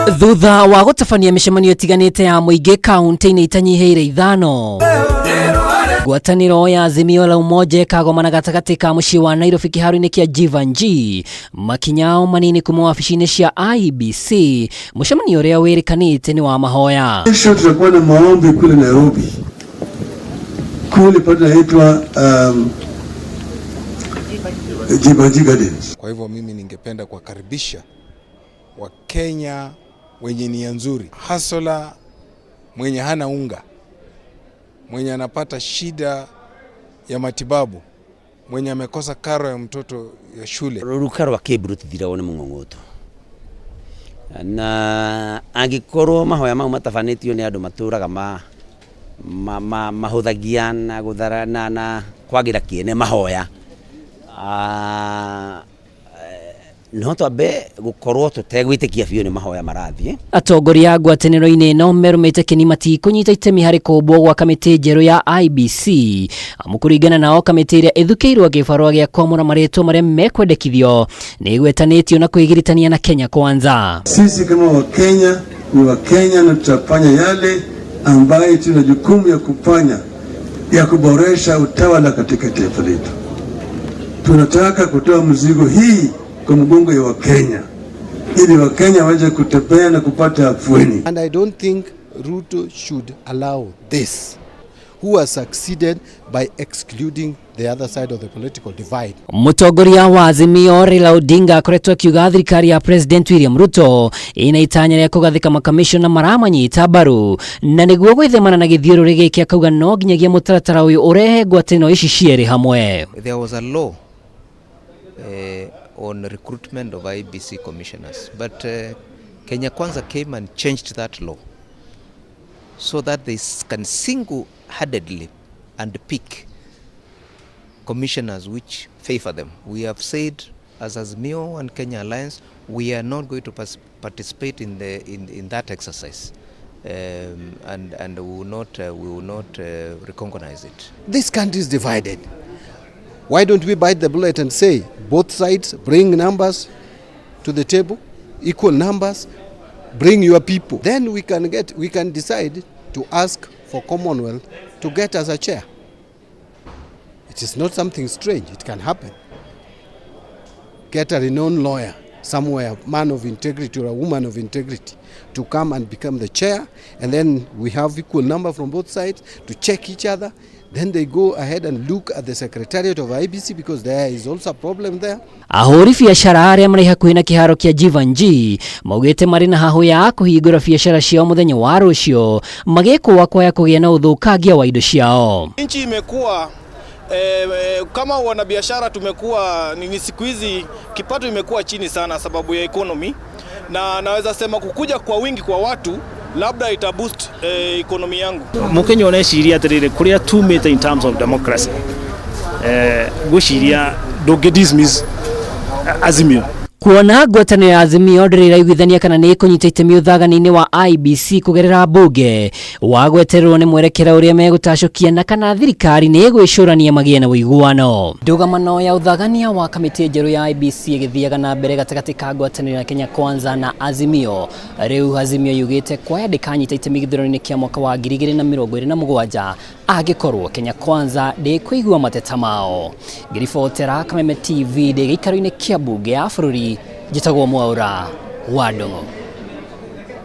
Thutha wa gutabania mishemanio itiganite ya muingi kaunti-ini itanyiheire ithano, Ngwataniro ya Azimio la umoja kagomana gatagati ka mucii wa Nairobi kiharo-ini kia Jeevanjee makinyao manini kuma wabici-ini cia IEBC. Mushemanio uria wirikanite ni wa mahoya. Kesho tutakuwa na maombi kule Nairobi, kule pale inaitwa Jeevanjee Gardens. Kwa hivyo mimi ningependa kuwakaribisha Wakenya wenye nia nzuri, hasola mwenye hana unga, mwenye anapata shida ya matibabu, mwenye amekosa karo ya mtoto ya shule. Rukaro akebruti thiraone mung'ong'oto na angikorwo mahoya mau matabanitio ni andu maturaga mahuthagia na gutharana na kwagira kiene mahoya no twambe gukorwo tutegwitikia biu ni mahoya marathie. Atongoria ngwataniro-ini no merumite kinimati kunyita itemi hari kuumbwo gwa kamiti njeru ya IEBC amukuringana nao kamiti iria ithukiirwo gibarua gia kwamura maritwa maria mekwendekithio ni gwetanitio na kwigiritania na Kenya Kwanza. Sisi kama Wakenya ni Wakenya na tutafanya yale ambayo tuna jukumu ya kufanya ya kuboresha utawala katika taifa letu. Tunataka kutoa mzigo hii kwa mgongo ya Wakenya ili Wakenya waje kutembea na kupata afueni. And I don't think Ruto should allow this, who has succeeded by excluding the other side of the political divide. Mutongoria wa Azimio Raila Odinga akoretwo akiuga thirikari ya President William Ruto ina itanya ria kugathika makamishona maramanyita mbaru na niguo gwithemana na githiururi giki akauga no nginyagia mutaratara uyu urehe ngwataniro ici cieri hamwe. There was a law on recruitment of IEBC commissioners, but Kenya Kwanza came and changed that law so that they can single-handedly and pick commissioners which favor them. We have said as Azimio and Kenya Alliance, we are not going to participate in that exercise, and we will not recognize it. This country is divided. Why don't we bite the bullet and say both sides bring numbers to the table, equal numbers, bring your people. Then we can decide to ask for Commonwealth to get us a chair. It is not something strange, it can happen. Get a renowned lawyer somewhere, a man of integrity or a woman of integrity, to come and become the chair, and then we have equal number from both sides to check each other. Then they go ahead and look at the secretariat of IEBC because there is also a problem there. Ahuri biashara aria mari hakuhi na kiharo kia Jeevanjee maugite mari na hahu ya kuhingura biashara ciao muthenya wa rucio magikwa kwaya kugia na uthukagia wa indo ciao. Nchi imekuwa kama wanabiashara tumekuwa ni siku hizi kipato imekuwa chini sana sababu ya economy, na naweza sema kukuja kwa wingi kwa watu labda ita boost economy yangu. Mukenya oneciria atirire kuria tumite in terms of democracy guciria don't dismiss Azimio. Kuona ngwataniro ya Azimio ndiraiguithania kana ni kunyita itemi uthagani-ini wa IEBC kugerera bunge wa gwetererwo ni mwerekera uria megutacokia na kana thirikari ni igwicurania magie na uiguano. Ndugamano ya uthagania wa kamiti njeru ya IEBC igithiaga na mbere gatagati ka ngwataniro ya Kenya Kwanza na Azimio. Riu Azimio yugite kwa ndikanyita itemi githurano-ini kia mwaka wa 2027 agikorwo Kenya Kwanza ndikuigua mateta mao. Ngiribotera Kameme TV ndigikaro-ini kia bunge ya bururi Jitagwo Mwaura wa Ndong'o.